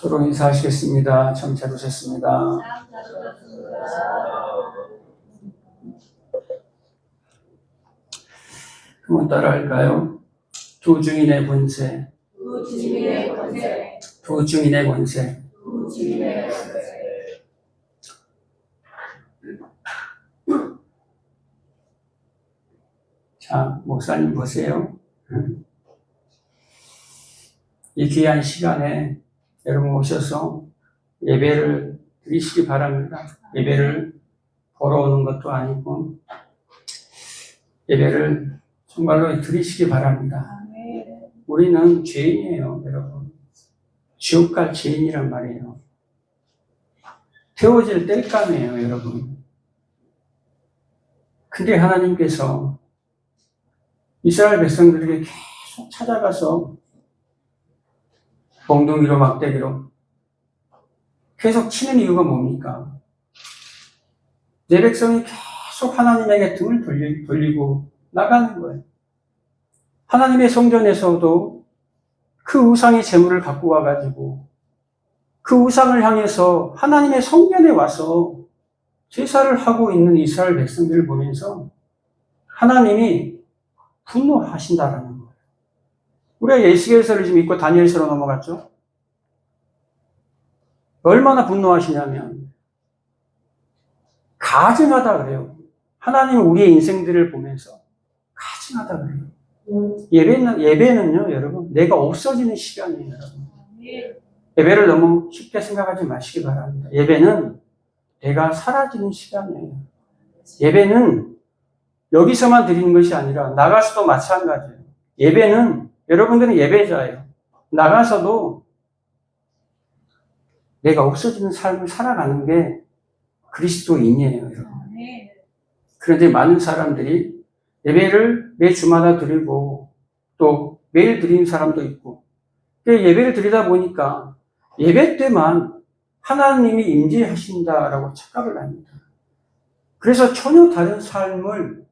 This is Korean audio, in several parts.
서로 인사하시겠습니다. 참 잘 오셨습니다. 한번 따라할까요? 두 증인의 권세. 두 증인의 권세. 자, 목사님 보세요. 이 귀한 시간에 여러분 오셔서 예배를 드리시기 바랍니다. 예배를 보러 오는 것도 아니고 예배를 정말로 드리시기 바랍니다. 우리는 죄인이에요, 여러분. 지옥 갈 죄인이란 말이에요. 태워질 땔감이에요, 여러분. 근데 하나님께서 이스라엘 백성들에게 계속 찾아가서 몽둥이로 막대기로 계속 치는 이유가 뭡니까? 내 백성이 계속 하나님에게 등을 돌리고 나가는 거예요. 하나님의 성전에서도 그 우상의 제물을 갖고 와가지고 그 우상을 향해서 하나님의 성전에 와서 제사를 하고 있는 이스라엘 백성들을 보면서 하나님이 분노하신다라는 거예요. 우리가 예수께서를 지금 읽고 다니엘서로 넘어갔죠? 얼마나 분노하시냐면 가증하다 그래요. 하나님은 우리의 인생들을 보면서 가증하다 그래요. 예배는요, 여러분, 내가 없어지는 시간이에요, 여러분. 예배를 너무 쉽게 생각하지 마시기 바랍니다. 예배는 내가 사라지는 시간이에요. 예배는 여기서만 드리는 것이 아니라 나가서도 마찬가지예요. 예배는 여러분들은 예배자예요. 나가서도 내가 없어지는 삶을 살아가는 게 그리스도인이에요, 여러분. 그런데 많은 사람들이 예배를 매 주마다 드리고 또 매일 드리는 사람도 있고 예배를 드리다 보니까 예배 때만 하나님이 임재하신다라고 착각을 합니다. 그래서 전혀 다른 삶을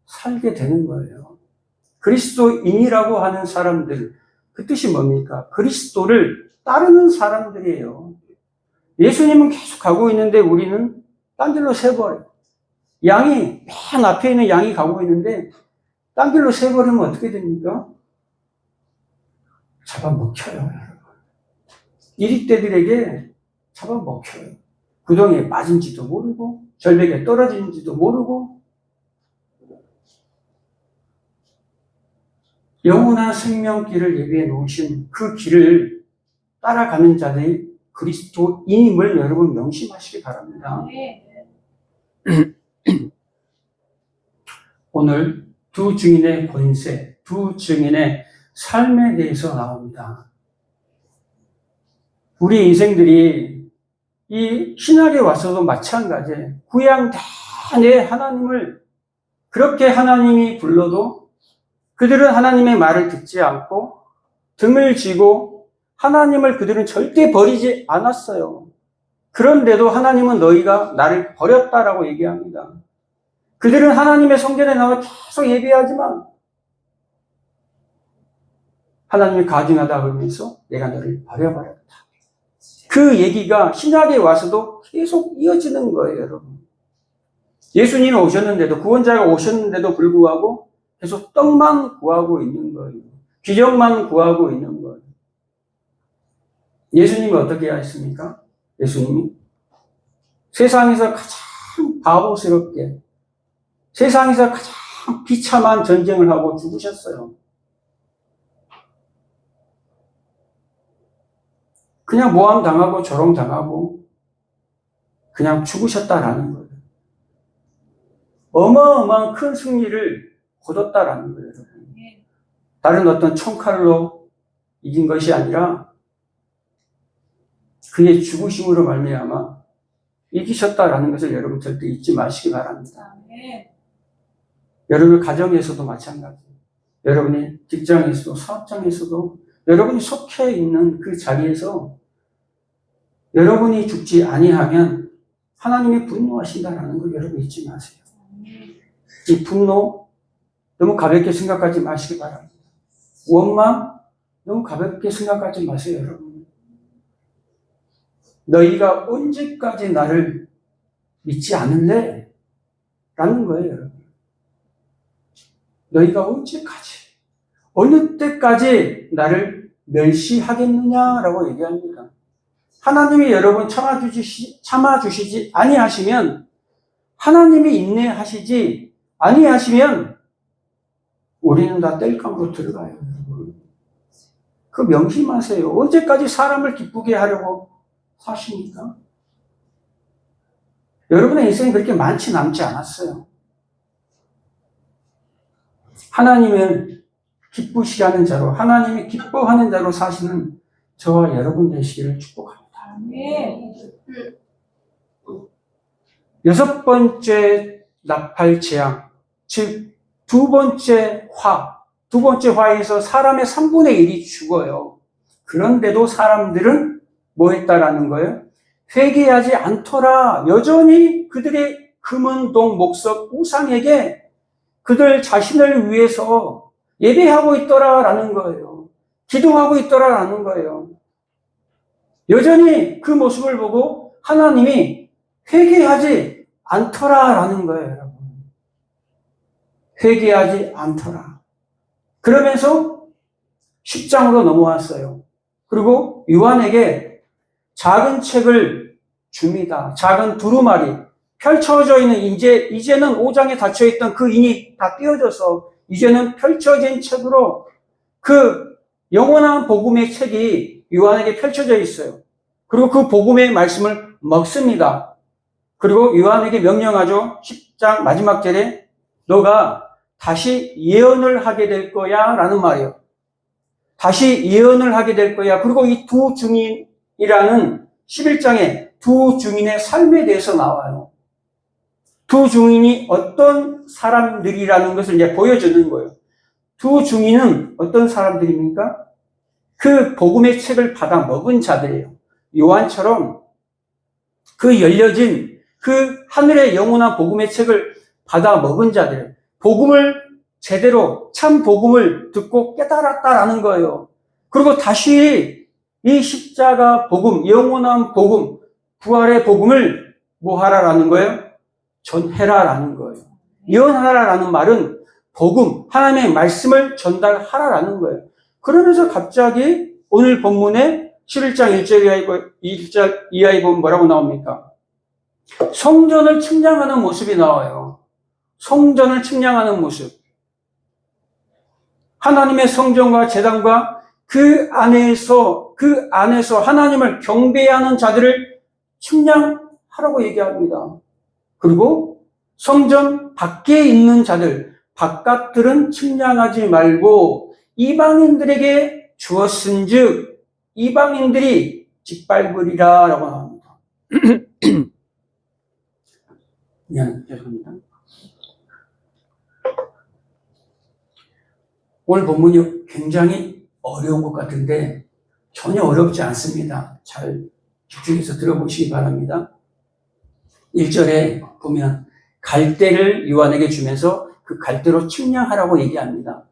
살게 되는 거예요. 그리스도인이라고 하는 사람들, 그 뜻이 뭡니까? 그리스도를 따르는 사람들이에요. 예수님은 계속 가고 있는데 우리는 딴 길로 새버려요. 양이 맨 앞에 있는 양이 가고 있는데 딴 길로 새버리면 어떻게 됩니까? 잡아먹혀요, 여러분. 이리떼들에게 잡아먹혀요. 구덩이에 빠진지도 모르고 절벽에 떨어진지도 모르고 영원한 생명길을 예비해 놓으신 그 길을 따라가는 자들이 그리스도인임을 여러분 명심하시기 바랍니다. 오늘 두 증인의 권세, 두 증인의 삶에 대해서 나옵니다. 우리 인생들이 이 신학에 와서도 마찬가지예요. 구약내내 하나님을 그렇게 하나님이 불러도 그들은 하나님의 말을 듣지 않고 등을 쥐고 하나님을 그들은 절대 버리지 않았어요. 그런데도 하나님은 너희가 나를 버렸다라고 얘기합니다. 그들은 하나님의 성전에 나와 계속 예배하지만 하나님이 가증하다 그러면서 내가 너를 버려버렸다. 그 얘기가 신약에 와서도 계속 이어지는 거예요, 여러분. 예수님이 오셨는데도, 구원자가 오셨는데도 불구하고 계속 떡만 구하고 있는 거예요. 기적만 구하고 있는 거예요. 예수님이 어떻게 하셨습니까? 예수님이 세상에서 가장 바보스럽게, 세상에서 가장 비참한 전쟁을 하고 죽으셨어요. 그냥 모함 당하고 조롱 당하고 그냥 죽으셨다라는 거예요. 어마어마한 큰 승리를 거뒀다라는 거예요. 다른 어떤 총칼로 이긴 것이 아니라 그의 죽으심으로 말미암아 이기셨다라는 것을 여러분 절대 잊지 마시기 바랍니다. 여러분 가정에서도 마찬가지예요. 여러분이 직장에서도 사업장에서도 여러분이 속해 있는 그 자리에서 여러분이 죽지 아니하면 하나님이 분노하신다는 걸 여러분 잊지 마세요. 이 분노 너무 가볍게 생각하지 마시기 바랍니다. 원망 너무 가볍게 생각하지 마세요, 여러분. 너희가 언제까지 나를 믿지 않을래? 라는 거예요, 여러분. 너희가 언제까지, 어느 때까지 나를 멸시하겠느냐라고 얘기합니다. 하나님이 여러분 참아주시지 아니하시면, 하나님이 인내하시지 아니하시면 우리는 다 땔감으로 들어가요. 그 명심하세요. 언제까지 사람을 기쁘게 하려고 사십니까? 여러분의 인생이 그렇게 많지 남지 않았어요. 하나님을 기쁘시게 하는 자로, 하나님이 기뻐하는 자로 사시는 저와 여러분 되시기를 축복합니다. 여섯 번째 나팔 재앙, 즉 두 번째 화에서 사람의 3분의 1이 죽어요. 그런데도 사람들은 뭐 했다라는 거예요? 회개하지 않더라. 여전히 그들의 금은동 목석 우상에게 그들 자신을 위해서 예배하고 있더라라는 거예요. 기도하고 있더라라는 거예요. 여전히 그 모습을 보고 하나님이 회개하지 않더라라는 거예요, 여러분. 회개하지 않더라. 그러면서 10장으로 넘어왔어요. 그리고 요한에게 작은 책을 줍니다. 작은 두루마리. 펼쳐져 있는, 이제는 5장에 닫혀있던 그 인이 다 띄어져서, 이제는 펼쳐진 책으로 그 영원한 복음의 책이 요한에게 펼쳐져 있어요. 그리고 그 복음의 말씀을 먹습니다. 그리고 요한에게 명령하죠. 10장 마지막 절에 너가 다시 예언을 하게 될 거야 라는 말이에요. 다시 예언을 하게 될 거야. 그리고 이 두 증인이라는 11장에 두 증인의 삶에 대해서 나와요. 두 증인이 어떤 사람들이라는 것을 이제 보여주는 거예요. 두 증인은 어떤 사람들입니까? 그 복음의 책을 받아 먹은 자들이에요. 요한처럼 그 열려진 그 하늘의 영원한 복음의 책을 받아 먹은 자들, 복음을 제대로 참 복음을 듣고 깨달았다라는 거예요. 그리고 다시 이 십자가 복음, 영원한 복음, 부활의 복음을 뭐 하라라는 거예요? 전해라라는 거예요. 예언하라라는 말은 복음, 하나님의 말씀을 전달하라라는 거예요. 그러면서 갑자기 오늘 본문에 11장 1절 이하에 보면 뭐라고 나옵니까? 성전을 측량하는 모습이 나와요. 성전을 측량하는 모습. 하나님의 성전과 제단과 그 안에서 하나님을 경배하는 자들을 측량하라고 얘기합니다. 그리고 성전 밖에 있는 자들, 바깥들은 측량하지 말고 이방인들에게 주었은즉 이방인들이 짓밟으리라 라고 합니다. 죄송합니다. 오늘 본문이 굉장히 어려운 것 같은데 전혀 어렵지 않습니다. 잘 집중해서 들어보시기 바랍니다. 1절에 보면 갈대를 요한에게 주면서 그 갈대로 측량하라고 얘기합니다.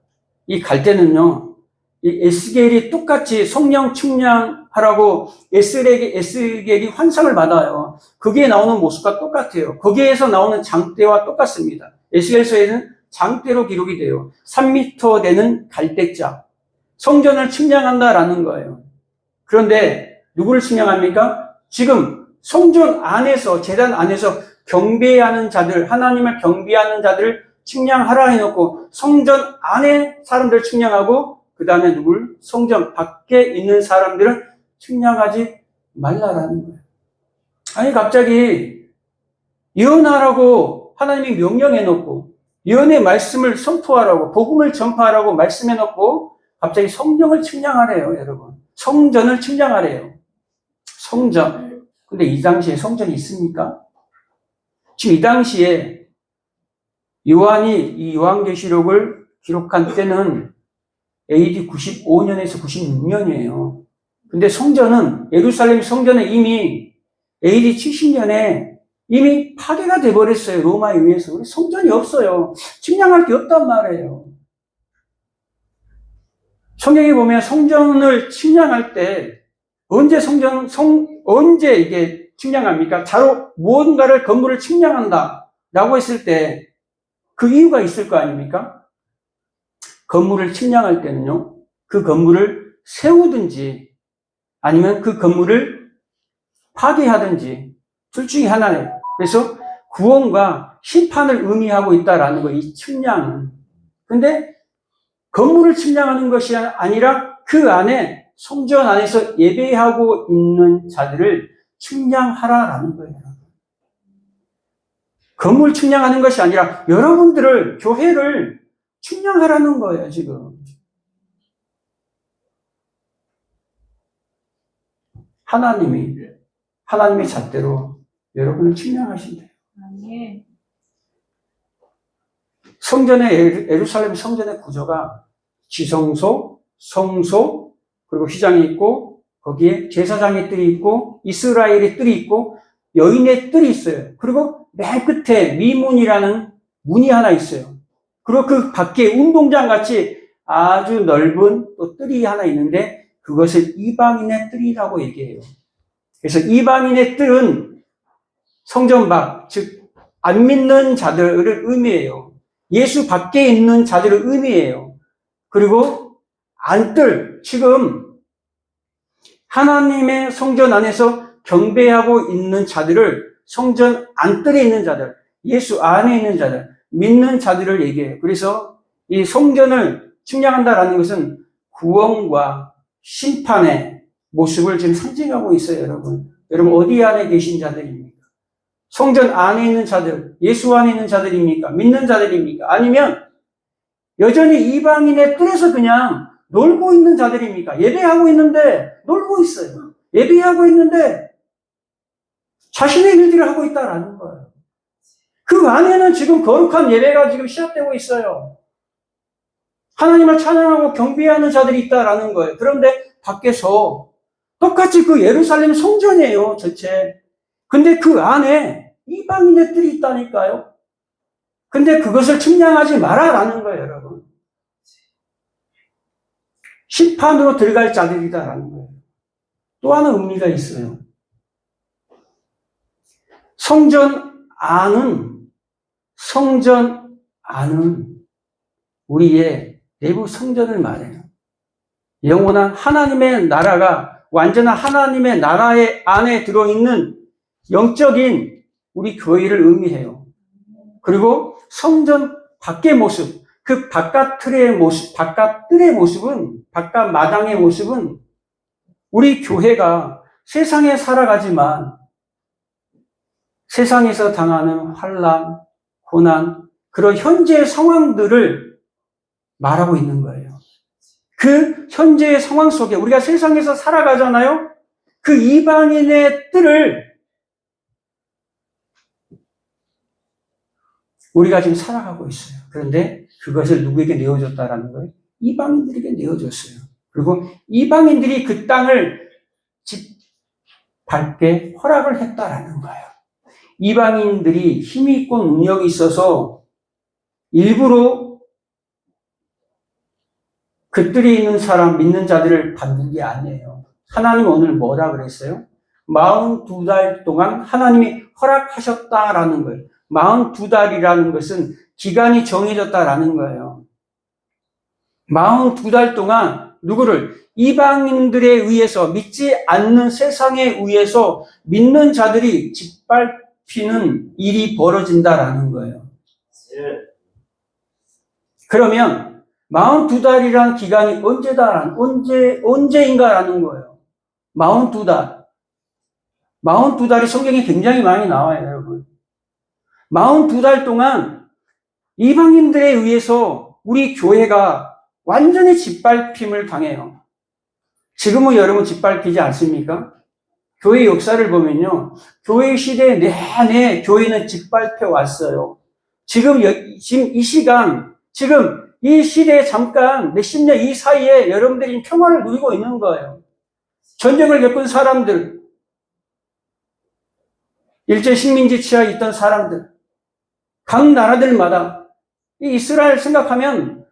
이 갈대는요, 이 에스겔이 똑같이 성령 측량하라고 에스겔이 환상을 받아요. 거기에 나오는 모습과 똑같아요. 거기에서 나오는 장대와 똑같습니다. 에스겔서에는 장대로 기록이 돼요. 3m 되는 갈대자. 성전을 측량한다라는 거예요. 그런데 누구를 측량합니까? 지금 성전 안에서, 제단 안에서 경배하는 자들, 하나님을 경배하는 자들을 측량하라 해놓고 성전 안에 사람들을 측량하고 그 다음에 누굴? 성전 밖에 있는 사람들은 측량하지 말라라는 거예요. 아니 갑자기 예언하라고 하나님이 명령해놓고 예언의 말씀을 선포하라고 복음을 전파하라고 말씀해놓고 갑자기 성전을 측량하래요, 여러분. 성전을 측량하래요. 성전. 근데 이 당시에 성전이 있습니까? 지금 이 당시에 요한이 이 요한계시록을 기록한 때는 AD 95년에서 96년이에요. 근데 성전은, 예루살렘 성전은 이미 AD 70년에 이미 파괴가 돼버렸어요. 로마에 의해서. 성전이 없어요. 측량할 게 없단 말이에요. 성경에 보면 성전을 측량할 때 언제 이게 측량합니까? 자로 무언가를 건물을 측량한다 라고 했을 때 그 이유가 있을 거 아닙니까? 건물을 측량할 때는요, 그 건물을 세우든지 아니면 그 건물을 파괴하든지 둘 중에 하나예요. 그래서 구원과 심판을 의미하고 있다라는 거예요, 이 측량은. 근데 건물을 측량하는 것이 아니라 그 안에 성전 안에서 예배하고 있는 자들을 측량하라라는 거예요. 건물 측량하는 것이 아니라 여러분들을, 교회를 측량하라는 거예요, 지금. 하나님의 잣대로 여러분을 측량하신대요. 예루살렘 성전의 구조가 지성소, 성소, 그리고 휘장이 있고, 거기에 제사장의 뜰이 있고, 이스라엘의 뜰이 있고, 여인의 뜰이 있어요. 그리고 맨 끝에 미문이라는 문이 하나 있어요. 그리고 그 밖에 운동장 같이 아주 넓은 또 뜰이 하나 있는데, 그것을 이방인의 뜰이라고 얘기해요. 그래서 이방인의 뜰은 성전 밖, 즉 안 믿는 자들을 의미해요. 예수 밖에 있는 자들을 의미해요. 그리고 안뜰, 지금 하나님의 성전 안에서 경배하고 있는 자들을 성전 안뜰에 있는 자들, 예수 안에 있는 자들, 믿는 자들을 얘기해요. 그래서 이 성전을 측량한다라는 것은 구원과 심판의 모습을 지금 상징하고 있어요, 여러분. 여러분, 어디 안에 계신 자들입니까? 성전 안에 있는 자들, 예수 안에 있는 자들입니까? 믿는 자들입니까? 아니면 여전히 이방인의 뜰에서 그냥 놀고 있는 자들입니까? 예배하고 있는데 놀고 있어요. 예배하고 있는데 자신의 일들을 하고 있다라는 거예요. 그 안에는 지금 거룩한 예배가 지금 시작되고 있어요. 하나님을 찬양하고 경배하는 자들이 있다라는 거예요. 그런데 밖에서 똑같이 그 예루살렘 성전이에요, 전체. 근데 그 안에 이방인의 뜰이 있다니까요. 근데 그것을 측량하지 마라라는 거예요, 여러분. 심판으로 들어갈 자들이다라는 거예요. 또 하나 의미가 있어요. 성전 안은 우리의 내부 성전을 말해요. 영원한 하나님의 나라가, 완전한 하나님의 나라의 안에 들어있는 영적인 우리 교회를 의미해요. 그리고 성전 밖의 모습, 그 바깥 뜰의 모습은, 바깥 마당의 모습은 우리 교회가 세상에 살아가지만 세상에서 당하는 환난, 고난, 그런 현재의 상황들을 말하고 있는 거예요. 그 현재의 상황 속에 우리가 세상에서 살아가잖아요. 그 이방인의 뜰을 우리가 지금 살아가고 있어요. 그런데 그것을 누구에게 내어줬다라는 거예요? 이방인들에게 내어줬어요. 그리고 이방인들이 그 땅을 밟게 허락을 했다라는 거예요. 이방인들이 힘이 있고 능력이 있어서 일부러 그들이 있는 사람, 믿는 자들을 받는 게 아니에요. 하나님 오늘 뭐라 그랬어요? 42달 동안 하나님이 허락하셨다라는 거예요. 42달이라는 것은 기간이 정해졌다라는 거예요. 42달 동안 누구를? 이방인들에 의해서, 믿지 않는 세상에 의해서 믿는 자들이 짓밟히는 일이 벌어진다라는 거예요. 그러면 42달이라는 기간이 언제인가라는 거예요. 42달. 42달이 성경에 굉장히 많이 나와요, 여러분. 42달 동안 이방인들에 의해서 우리 교회가 완전히 짓밟힘을 당해요. 지금은 여러분 짓밟히지 않습니까? 교회 역사를 보면요. 교회 시대 내내 교회는 짓밟혀 왔어요. 지금 이 시간, 지금 이 시대에 잠깐 몇십 년 이 사이에 여러분들이 평화를 누리고 있는 거예요. 전쟁을 겪은 사람들, 일제 식민지 치하에 있던 사람들, 각 나라들마다 이 이스라엘 생각하면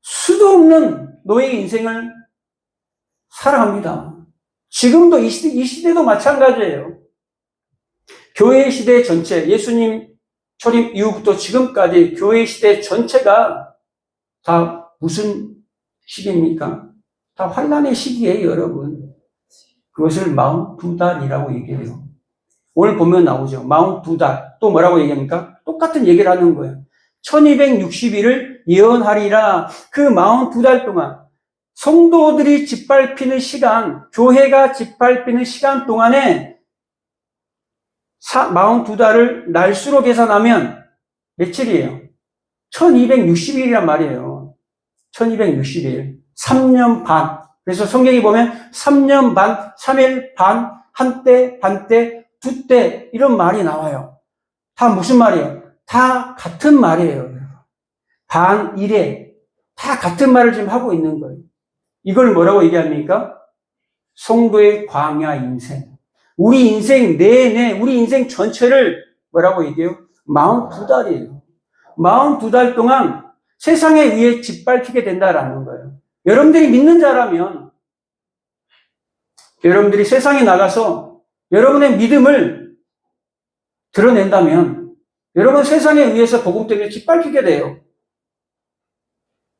수도 없는 노예 인생을 살아갑니다. 지금도 이 시대도 마찬가지예요. 교회 시대 전체, 예수님 초림 이후부터 지금까지 교회 시대 전체가 다 무슨 시기입니까? 다 환난의 시기예요, 여러분. 그것을 42달이라고 얘기해요. 오늘 보면 나오죠. 42달. 또 뭐라고 얘기합니까? 똑같은 얘기를 하는 거예요. 1260일을 예언하리라. 그 42달 동안 성도들이 짓밟히는 시간, 교회가 짓밟히는 시간 동안에 42달을 날수로 계산하면 며칠이에요? 1260일이란 말이에요. 1260일. 3년 반. 그래서 성경이 보면 3년 반, 3일 반, 한때, 반때, 두때 이런 말이 나와요. 다 무슨 말이에요? 다 같은 말이에요. 반, 일에 다 같은 말을 지금 하고 있는 거예요. 이걸 뭐라고 얘기합니까? 성도의 광야 인생. 우리 인생 내내, 우리 인생 전체를 뭐라고 얘기해요? 42달이에요. 42달 동안 세상에 의해 짓밟히게 된다라는 거예요. 여러분들이 믿는 자라면, 여러분들이 세상에 나가서 여러분의 믿음을 드러낸다면, 여러분 세상에 의해서 복음 때문에 짓밟히게 돼요.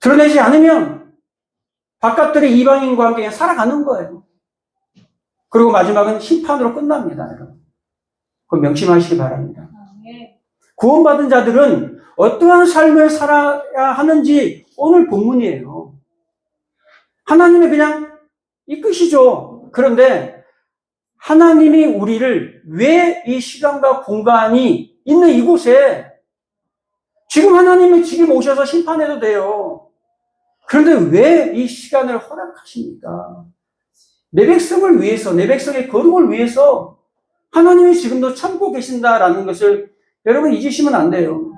드러내지 않으면 바깥들의 이방인과 함께 살아가는 거예요. 그리고 마지막은 심판으로 끝납니다, 여러분. 그거 명심하시기 바랍니다. 구원받은 자들은 어떠한 삶을 살아야 하는지 오늘 본문이에요. 하나님이 그냥 이끄시죠. 그런데 하나님이 우리를 왜 이 시간과 공간이 있는 이곳에 지금 하나님이 지금 오셔서 심판해도 돼요. 그런데 왜 이 시간을 허락하십니까? 내 백성을 위해서, 내 백성의 거룩을 위해서 하나님이 지금도 참고 계신다라는 것을 여러분 잊으시면 안 돼요.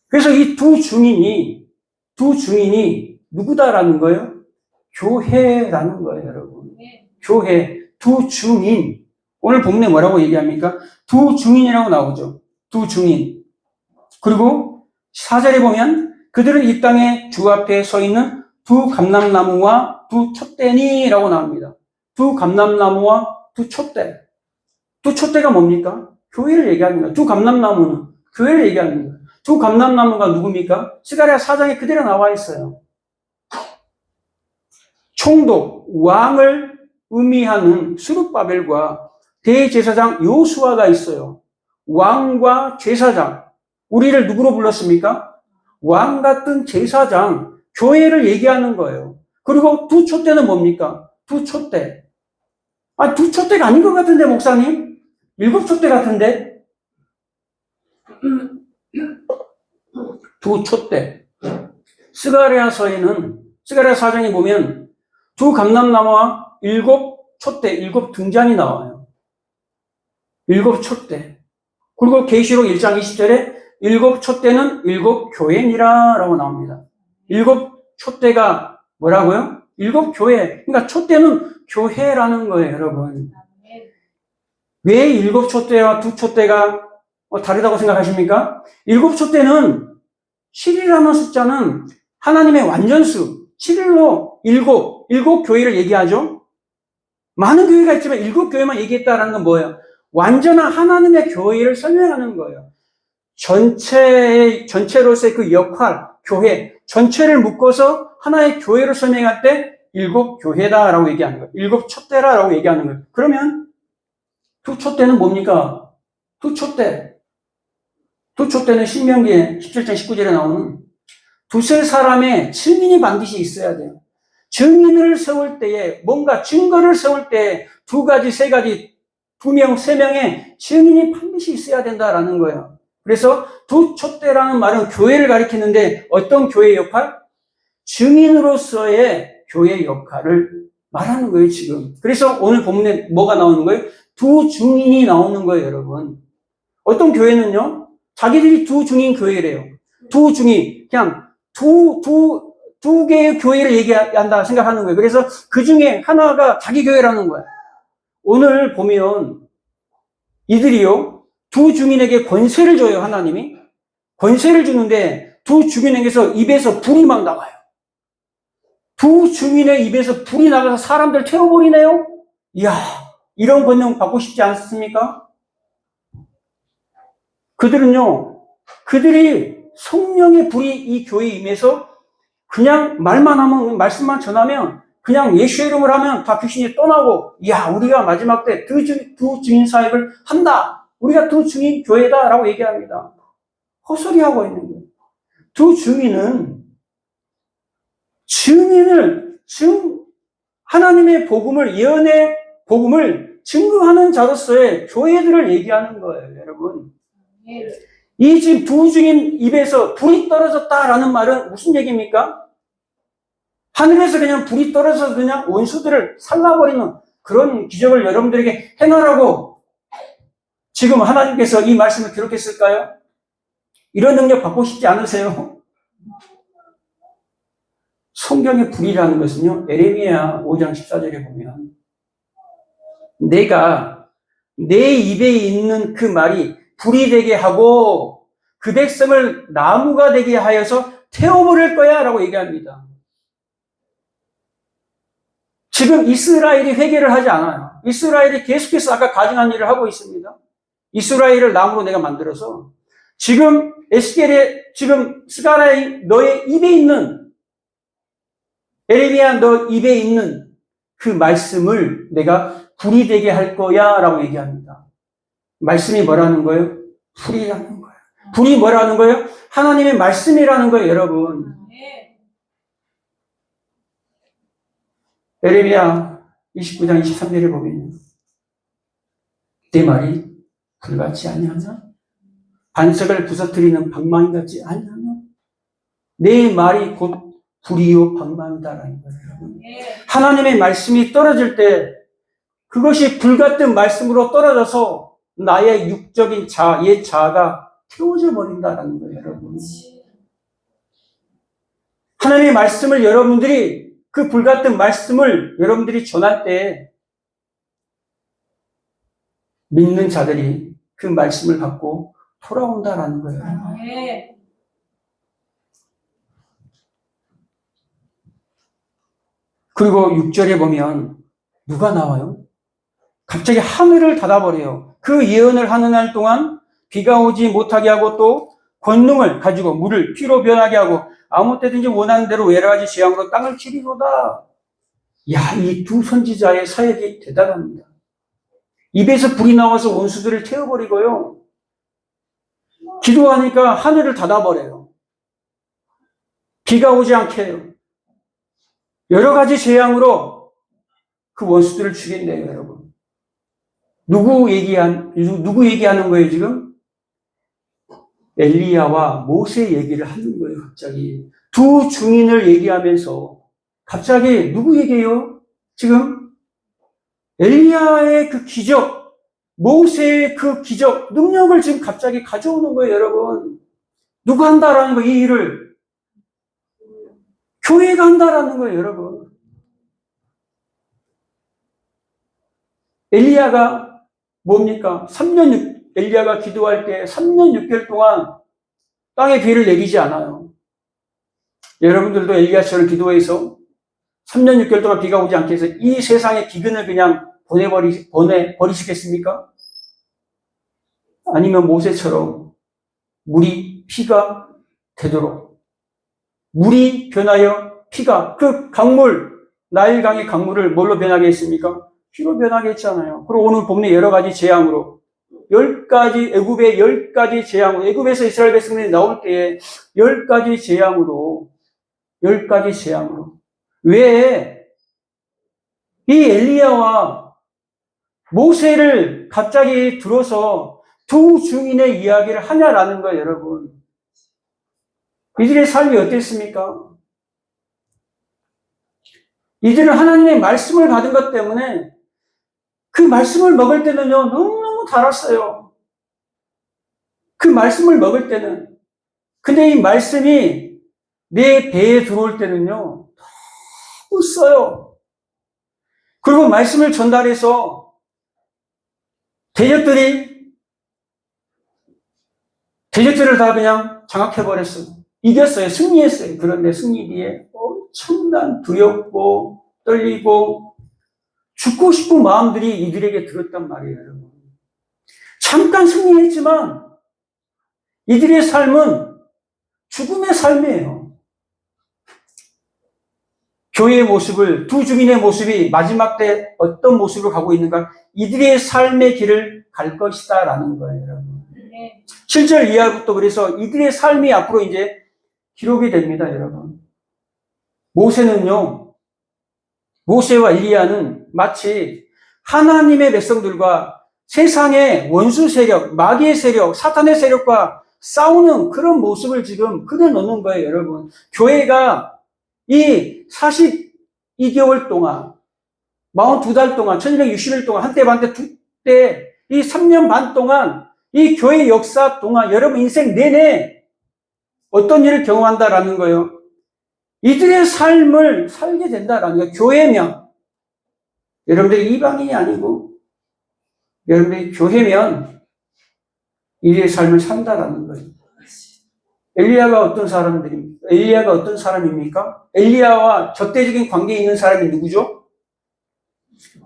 그래서 이 두 증인이 누구다라는 거예요? 교회라는 거예요, 여러분. 교회, 두 증인. 오늘 본문에 뭐라고 얘기합니까? 두 증인이라고 나오죠. 두 증인. 그리고 4절에 보면 그들은 이 땅에 주 앞에 서 있는 두 감람나무와 두 촛대니라고 나옵니다. 두 감람나무와 두 촛대. 두 촛대가 뭡니까? 교회를 얘기하는 거예요. 두 감람나무는 교회를 얘기하는 거예요. 두 감람나무가 누굽니까? 스가랴 4장에 그대로 나와 있어요. 총독, 왕을 의미하는 스룹바벨과 대제사장 요수아가 있어요. 왕과 제사장. 우리를 누구로 불렀습니까? 왕 같은 제사장, 교회를 얘기하는 거예요. 그리고 두 촛대는 뭡니까? 두 촛대. 두 촛대가 아닌 것 같은데, 목사님? 7촛대 같은데? 두 촛대. 스가랴서에는, 스가랴 4장에 보면 두 감람나무와 7촛대, 7등잔이 나와요. 7촛대. 그리고 계시록 1장 20절에 7촛대는 7교회니라 라고 나옵니다. 7촛대가 뭐라고요? 7교회. 그러니까 촛대는 교회라는 거예요, 여러분. 왜 7촛대와 두 촛대가 다르다고 생각하십니까? 7촛대는 7이라는 숫자는 하나님의 완전수, 7일로 7교회를 얘기하죠? 많은 교회가 있지만 7교회만 얘기했다라는 건 뭐예요? 완전한 하나님의 교회를 설명하는 거예요. 전체로서의 그 역할, 교회, 전체를 묶어서 하나의 교회를 설명할 때 7교회다라고 얘기하는 거예요. 7촛대라고 얘기하는 거예요. 그러면 두 촛대는 뭡니까? 두 촛대. 두 촛대는 신명기에 17장 19절에 나오는 두세 사람의 증인이 반드시 있어야 돼요. 증인을 세울 때에 뭔가 증거를 세울 때 두 가지, 세 가지, 2명, 3명의 증인이 반드시 있어야 된다라는 거예요. 그래서 두 촛대라는 말은 교회를 가리키는데 어떤 교회의 역할? 증인으로서의 교회의 역할을 말하는 거예요, 지금. 그래서 오늘 본문에 뭐가 나오는 거예요? 두 증인이 나오는 거예요, 여러분. 어떤 교회는요, 자기들이 두 증인 교회래요. 두 증인, 그냥 두 개의 교회를 얘기한다 생각하는 거예요. 그래서 그 중에 하나가 자기 교회라는 거예요. 오늘 보면 이들이요, 두 증인에게 권세를 줘요, 하나님이. 권세를 주는데 두 증인에게서 입에서 불이 막 나와요. 두 증인의 입에서 불이 나가서 사람들 태워버리네요? 이야, 이런 권능 받고 싶지 않습니까? 그들이 성령의 불이 이 교회에 임해서 그냥 말만 하면, 말씀만 전하면, 그냥 예수의 이름을 하면 다 귀신이 떠나고, 이야, 우리가 마지막 때 두 증인 사역을 한다. 우리가 두 증인 교회다라고 얘기합니다. 헛소리하고 있는 거예요. 두 증인은 하나님의 복음을, 예언의 복음을 증거하는 자로서의 교회들을 얘기하는 거예요, 여러분. 이 지금 두 증인 입에서 불이 떨어졌다라는 말은 무슨 얘기입니까? 하늘에서 그냥 불이 떨어져서 그냥 원수들을 살라버리는 그런 기적을 여러분들에게 행하라고 지금 하나님께서 이 말씀을 기록했을까요? 이런 능력 받고 싶지 않으세요? 성경의 불이라는 것은요, 에레미야 5장 14절에 보면 내가 내 입에 있는 그 말이 불이 되게 하고 그 백성을 나무가 되게 하여서 태워버릴 거야 라고 얘기합니다. 지금 이스라엘이 회개를 하지 않아요. 이스라엘이 계속해서 아까 가증한 일을 하고 있습니다. 이스라엘을 나무로 내가 만들어서 지금 에스겔의 지금 스가랴의 너의 입에 있는 에레미야 너 입에 있는 그 말씀을 내가 불이 되게 할 거야 라고 얘기합니다. 말씀이 뭐라는 거예요? 불이라는 거예요. 불이 뭐라는 거예요? 하나님의 말씀이라는 거예요, 여러분. 에레미야 29장 23절에 보면 내 말이 불같이 아니하냐? 반석을 부서뜨리는 방망이 같지 아니하냐? 내 말이 곧 불이요 방망이다라는 거예요, 여러분. 하나님의 말씀이 떨어질 때 그것이 불같은 말씀으로 떨어져서 나의 육적인 옛 자아가 태워져 버린다라는 거예요, 여러분. 하나님의 말씀을 여러분들이 그 불같은 말씀을 여러분들이 전할 때 믿는 자들이 그 말씀을 받고 돌아온다라는 거예요. 그리고 6절에 보면 누가 나와요? 갑자기 하늘을 닫아버려요. 그 예언을 하는 날 동안 비가 오지 못하게 하고 또 권능을 가지고 물을 피로 변하게 하고 아무 때든지 원하는 대로 여러 가지 재앙으로 땅을 치리로다. 야, 이 두 선지자의 사역이 대단합니다. 입에서 불이 나와서 원수들을 태워버리고요. 기도하니까 하늘을 닫아버려요. 비가 오지 않게 해요. 여러 가지 재앙으로 그 원수들을 죽인대요, 여러분. 누구 얘기하는 거예요, 지금? 엘리야와 모세 얘기를 하는 거예요, 갑자기. 두 증인을 얘기하면서 갑자기 누구 얘기해요? 지금 엘리야의 그 기적, 모세의 그 기적, 능력을 지금 갑자기 가져오는 거예요, 여러분. 누가 한다라는 거예요, 이 일을? 교회가 한다라는 거예요, 여러분. 엘리야가 뭡니까? 엘리야가 기도할 때 3년 6개월 동안 땅에 비를 내리지 않아요. 여러분들도 엘리야처럼 기도해서 3년 6개월 동안 비가 오지 않게 해서 이 세상의 기근을 그냥 보내버리시겠습니까? 아니면 모세처럼 물이 피가 되도록 물이 변하여 피가 그 강물 나일강의 강물을 뭘로 변하게 했습니까? 피로 변하게 했잖아요. 그리고 오늘 본문의 여러 가지 재앙으로 10가지 애굽의 10가지 재앙으로 애굽에서 이스라엘 백성들이 나올 때에 10가지 재앙으로 왜 이 엘리야와 모세를 갑자기 들어서 두 증인의 이야기를 하냐라는 거예요, 여러분. 이들의 삶이 어땠습니까? 이들은 하나님의 말씀을 받은 것 때문에 그 말씀을 먹을 때는요, 너무너무 달았어요. 그 말씀을 먹을 때는. 근데 이 말씀이 내 배에 들어올 때는요, 너무 써요. 그리고 말씀을 전달해서 대적들을 다 그냥 장악해버렸어요. 이겼어요. 승리했어요. 그런데 승리 뒤에 엄청난 두렵고 떨리고 죽고 싶은 마음들이 이들에게 들었단 말이에요, 여러분. 잠깐 승리했지만 이들의 삶은 죽음의 삶이에요. 교회의 모습을, 두 증인의 모습이 마지막 때 어떤 모습으로 가고 있는가? 이들의 삶의 길을 갈 것이다 라는 거예요, 여러분. 7절 이하부터 그래서 이들의 삶이 앞으로 이제 기록이 됩니다, 여러분. 모세와 엘리야는 마치 하나님의 백성들과 세상의 원수 세력, 마귀의 세력, 사탄의 세력과 싸우는 그런 모습을 지금 그려놓는 거예요, 여러분. 교회가 이 42개월 동안, 42달 동안, 1260일 동안, 한때 반때 두 때, 이 3년 반 동안, 이 교회 역사 동안 여러분 인생 내내 어떤 일을 경험한다라는 거예요. 이들의 삶을 살게 된다라는 거예요. 교회면, 여러분들이 이방인이 아니고, 여러분들이 교회면 이들의 삶을 산다라는 거예요. 엘리야가 어떤 사람입니까? 엘리야와 적대적인 관계에 있는 사람이 누구죠?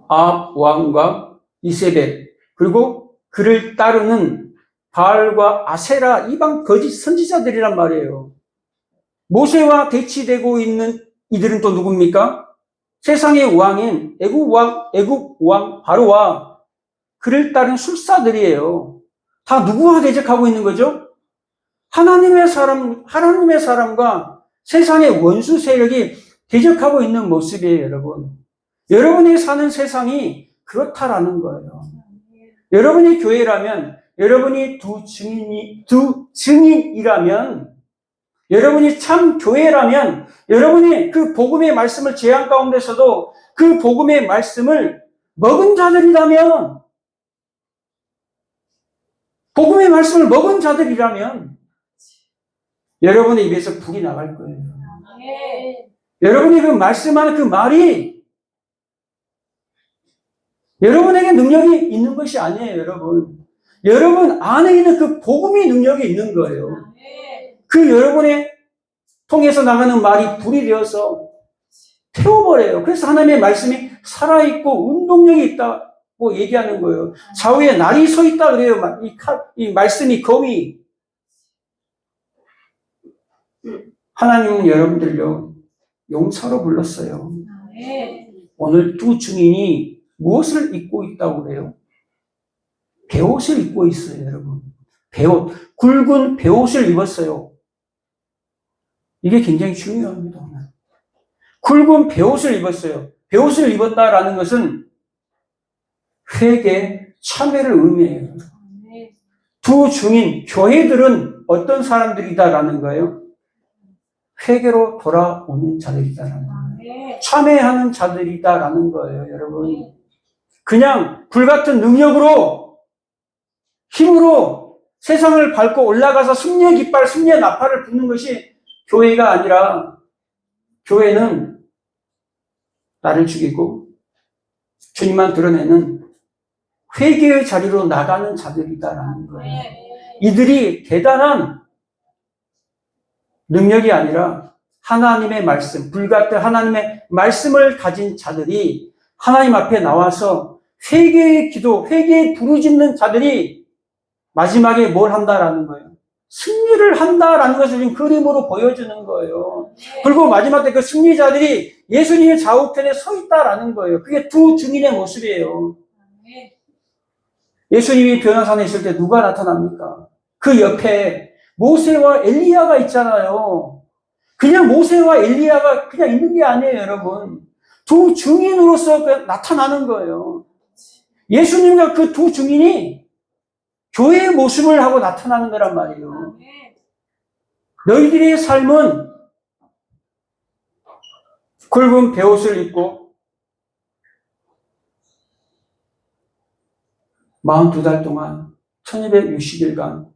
아합 왕과 이세벨, 그리고 그를 따르는 바알과 아세라 이방 거짓 선지자들이란 말이에요. 모세와 대치되고 있는 이들은 또 누굽니까? 세상의 왕인 애국 왕 바로와 그를 따른 술사들이에요. 다 누구와 대적하고 있는 거죠? 하나님의 사람과 세상의 원수 세력이 대적하고 있는 모습이에요, 여러분. 여러분이 사는 세상이 그렇다라는 거예요. 여러분이 교회라면, 여러분이 두 증인이라면, 여러분이 참 교회라면, 여러분이 그 복음의 말씀을 재앙 가운데서도 그 복음의 말씀을 먹은 자들이라면, 복음의 말씀을 먹은 자들이라면, 여러분의 입에서 불이 나갈 거예요. 여러분이 그 말씀하는 그 말이 여러분에게 능력이 있는 것이 아니에요, 여러분. 여러분 안에 있는 그 복음이 능력이 있는 거예요. 그 여러분의 통해서 나가는 말이 불이 되어서 태워버려요. 그래서 하나님의 말씀이 살아있고 운동력이 있다고 얘기하는 거예요. 좌우에 날이 서 있다 그래요. 이 말씀이 검이. 하나님은 여러분들요 용사로 불렀어요. 오늘 두 증인이 무엇을 입고 있다고 그래요? 베옷을 입고 있어요, 여러분. 베옷, 굵은 베옷을 입었어요. 이게 굉장히 중요합니다. 굵은 베옷을 입었어요. 베옷을 입었다라는 것은 회개, 참회를 의미해요. 두 증인, 교회들은 어떤 사람들이다라는 거예요? 회개로 돌아오는 자들이다라는 거예요. 참회하는 자들이다라는 거예요, 여러분. 그냥 불같은 능력으로, 힘으로 세상을 밟고 올라가서 승리의 깃발, 승리의 나팔을 부는 것이 교회가 아니라, 교회는 나를 죽이고 주님만 드러내는 회개의 자리로 나가는 자들이다라는 거예요. 이들이 대단한 능력이 아니라 하나님의 말씀, 불같은 하나님의 말씀을 가진 자들이 하나님 앞에 나와서 회개의 기도, 회개의 부르짖는 자들이 마지막에 뭘 한다라는 거예요. 승리를 한다라는 것을 지금 그림으로 보여주는 거예요. 그리고 마지막 때 그 승리자들이 예수님의 좌우편에 서 있다라는 거예요. 그게 두 증인의 모습이에요. 예수님이 변화산에 있을 때 누가 나타납니까? 그 옆에 모세와 엘리야가 있잖아요. 그냥 모세와 엘리야가 그냥 있는 게 아니에요, 여러분. 두 증인으로서 나타나는 거예요. 예수님과 그 두 증인이 교회의 모습을 하고 나타나는 거란 말이에요. 너희들의 삶은 굵은 베옷을 입고 42달 동안 1260일간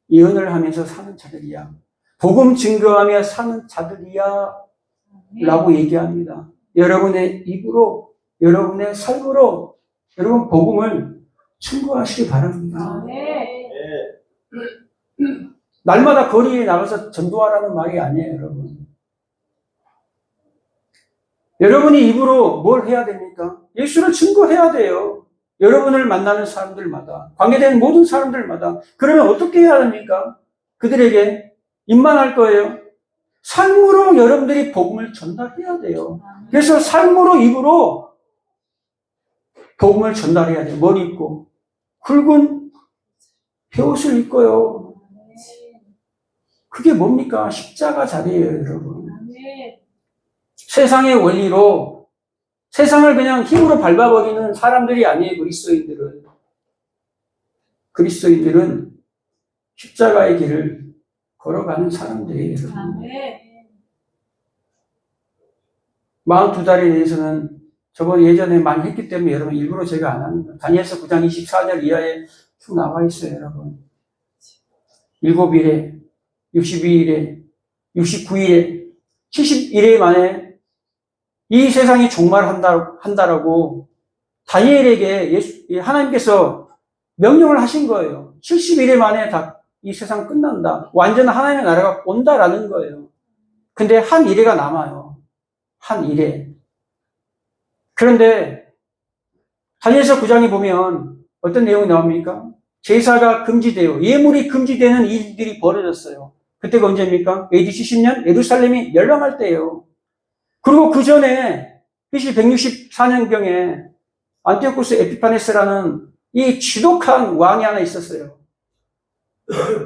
예언을 하면서 사는 자들이야. 복음 증거하며 사는 자들이야. 라고 얘기합니다. 여러분의 입으로, 여러분의 삶으로 여러분 복음을 충고하시기 바랍니다. 날마다 거리에 나가서 전도하라는 말이 아니에요, 여러분. 여러분이 입으로 뭘 해야 됩니까? 예수를 증거해야 돼요. 여러분을 만나는 사람들마다, 관계되는 모든 사람들마다. 그러면 어떻게 해야 합니까? 그들에게 입만 할 거예요. 삶으로 여러분들이 복음을 전달해야 돼요. 그래서 삶으로, 입으로 복음을 전달해야 돼요. 머리 입고 굵은 베옷을 입고요. 그게 뭡니까? 십자가 자리예요, 여러분. 세상의 원리로 세상을 그냥 힘으로 밟아버리는 사람들이 아니에요, 그리스도인들은. 그리스도인들은 십자가의 길을 걸어가는 사람들이에요, 여러분. 42달에 대해서는 저번 예전에 많이 했기 때문에 여러분 일부러 제가 안 합니다. 다니엘서 9장 24절 이하에 쭉 나와 있어요, 여러분. 7일에, 62일에, 69일에, 71일 만에 이 세상이 종말한다라고 다니엘에게 하나님께서 명령을 하신 거예요. 71일 만에 다 이 세상 끝난다. 완전한 하나님의 나라가 온다라는 거예요. 근데 한 일회가 남아요. 한 일회. 그런데 다니엘서 9장에 보면 어떤 내용이 나옵니까? 제사가 금지되어 예물이 금지되는 일들이 벌어졌어요. 그때가 언제입니까? AD 70년 예루살렘이 멸망할 때예요. 그리고 그 전에 BC 164년경에 안티오쿠스 에피파네스라는 이 지독한 왕이 하나 있었어요.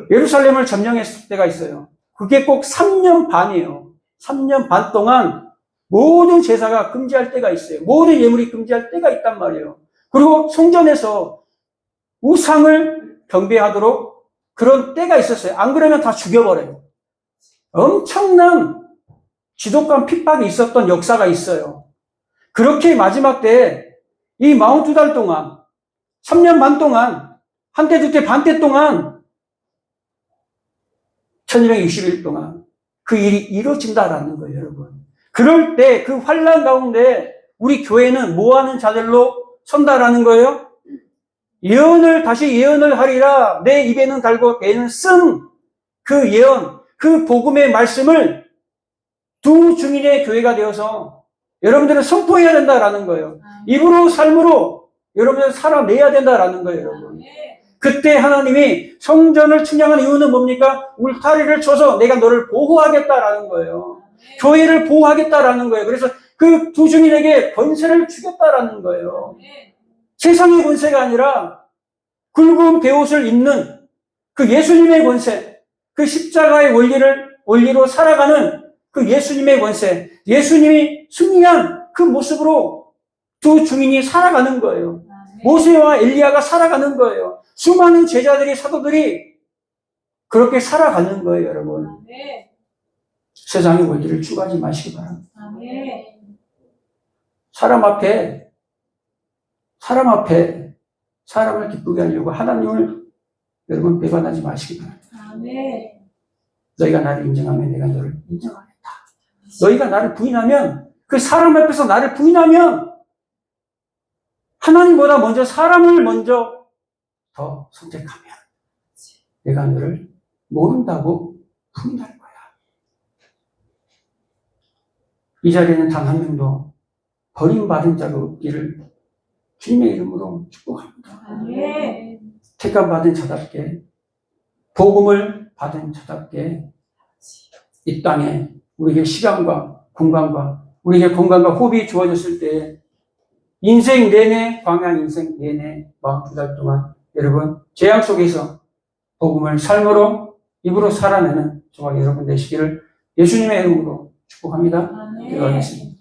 예루살렘을 점령했을 때가 있어요. 그게 꼭 3년 반이에요. 3년 반 동안 모든 제사가 금지할 때가 있어요. 모든 예물이 금지할 때가 있단 말이에요. 그리고 성전에서 우상을 경배하도록 그런 때가 있었어요. 안 그러면 다 죽여버려요. 엄청난 지독한 핍박이 있었던 역사가 있어요. 그렇게 마지막 때에 이 42달 동안 3년 반 동안 한때 두때 반때 동안 1260일 동안 그 일이 이루어진다라는 거예요, 여러분. 그럴 때 그 환난 가운데 우리 교회는 뭐하는 자들로 선다라는 거예요? 다시 예언을 하리라. 내 입에는 달고 배에는 쓴 그 예언, 그 복음의 말씀을 두 증인의 교회가 되어서 여러분들은 선포해야 된다라는 거예요. 입으로 삶으로 여러분들 살아내야 된다라는 거예요, 여러분. 그때 하나님이 성전을 측량한 이유는 뭡니까? 울타리를 쳐서 내가 너를 보호하겠다라는 거예요. 교회를 보호하겠다라는 거예요. 그래서 그 두 증인에게 권세를 주겠다라는 거예요. 세상의 권세가 아니라 굵은 베옷을 입는 그 예수님의 권세, 그 십자가의 원리로 살아가는 그 예수님의 권세, 예수님이 승리한 그 모습으로 두 증인이 살아가는 거예요. 모세와 엘리야가 살아가는 거예요. 수많은 제자들이, 사도들이 그렇게 살아가는 거예요, 여러분. 세상의 원리를 추구하지 마시기 바랍니다. 사람 앞에 사람을 기쁘게 하려고 하나님을 여러분 배반하지 마시기 바랍니다. 너희가 나를 인정하면 내가 너를 인정하겠다. 너희가 나를 부인하면, 그 사람 앞에서 나를 부인하면 하나님보다 먼저 사람을 먼저 더 선택하면 내가 너를 모른다고 부인할 거야. 이 자리에는 단 한 명도 버림받은 자가 없기를 주님의 이름으로 축복합니다. 택함받은 자답게, 복음을 받은 자답게 이 땅에 우리에게 시간과 공간과 우리에게 건강과 호흡이 주어졌을 때 인생 내내, 광야 인생 내내 42달 동안 여러분 재앙 속에서 복음을 삶으로 입으로 살아내는 저와 여러분 되시기를 예수님의 이름으로 축복합니다. 기도하겠습니다.